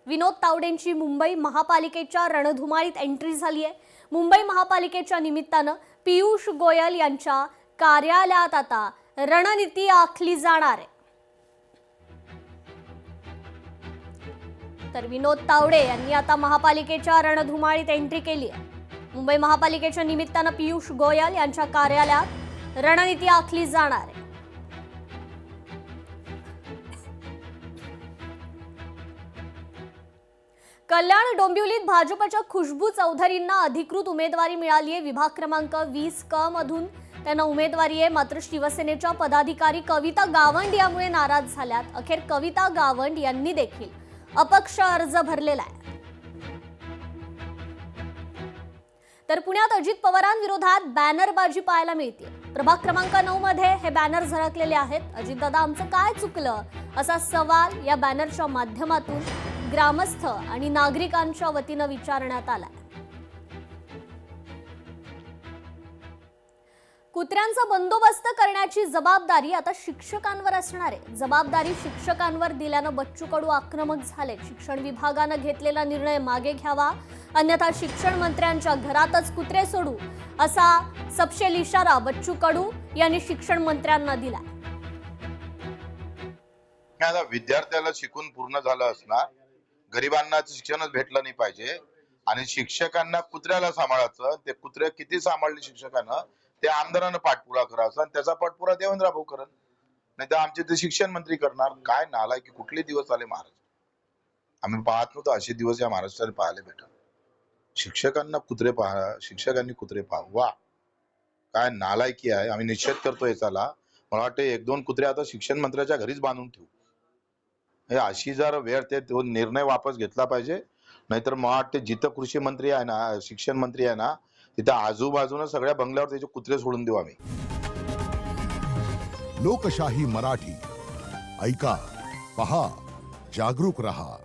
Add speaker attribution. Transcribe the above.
Speaker 1: विनोद तावडेंची मुंबई महापालिकेच्या रणधुमाळीत एंट्री झाली आहे। मुंबई महापालिकेच्या निमित्तानं पियुष गोयल यांच्या कार्यालयात आता रणनीती आखली जाणार आहे। तर विनोद तावडे यांनी आता महापालिकेच्या रणधुमाळीत एंट्री केली आहे। मुंबई महापालिकेच्या निमित्तानं पियुष गोयल यांच्या कार्यालयात रणनीती आखली जाणार आहे। कल्याण डोंबिवलीत भाजपच्या खुशबू चौधरींना अधिकृत उमेदवारी मिळाली आहे। विभाग क्रमांक 20 क मधून त्यांना उमेदवारी आहे। मात्र शिवसेनेच्या पदाधिकारी कविता गावंड यामुळे नाराज झाल्यात। अखेर कविता गावंड यांनी देखील अपक्ष अर्ज भरलेला आहे। तर पुण्यात अजित पवारांविरोधात बॅनरबाजी पाहायला मिळते। प्रभाग क्रमांक 9 मध्ये हे बॅनर झळकलेले आहेत। अजितदादा आमचं काय चुकलं असा सवाल या बॅनरच्या माध्यमातून ग्रामस्थ आणि नागरिकांच्या वतीने विचारण्यात आला। कुत्र्यांचा बंदोबस्त करण्याची जबाबदारी आता शिक्षकांवर असणार आहे। जबाबदारी शिक्षकांवर दिल्यानं बच्चू कडू आक्रमक झाले। शिक्षण विभागानं घेतलेला निर्णय मागे घ्यावा, अन्यथा शिक्षण मंत्र्यांच्या घरातच कुत्रे सोडू असा सपशेल इशारा बच्चू कडू यांनी शिक्षण मंत्र्यांना दिला।
Speaker 2: विद्यार्थ्याला शिकून पूर्ण झालं असणार, गरिबांना शिक्षणच भेटलं नाही पाहिजे आणि शिक्षकांना कुत्र्याला सांभाळायचं। ते कुत्रे किती सांभाळले शिक्षकांना ते आमदारांना पाठपुरावा करायचा आणि त्याचा पाठपुरावा देवेंद्र भाऊ करन, नाही तर आमचे ते शिक्षण मंत्री करणार। काय नालायकी कुठले दिवस आले महाराष्ट्र, आम्ही पाहत नव्हतो असे दिवस या महाराष्ट्राला पाहायला भेटत। शिक्षकांना कुत्रे पहा, शिक्षकांनी कुत्रे पहा, वा काय नालायकी आहे। आम्ही निषेध करतो याचाला। मला वाटतं 1-2 कुत्रे आता शिक्षण मंत्र्याच्या घरीच बांधून ठेवू। हे अशी जर वेळ ते तो निर्णय वापस घेतला पाहिजे, नाहीतर मला वाटते जिथं कृषी मंत्री आहे ना, शिक्षण मंत्री आहे ना, तिथं आजूबाजूला सगळ्या बंगल्यावर त्याचे कुत्रे सोडून देऊ आम्ही।
Speaker 3: लोकशाही मराठी ऐका, पहा, जागरूक रहा।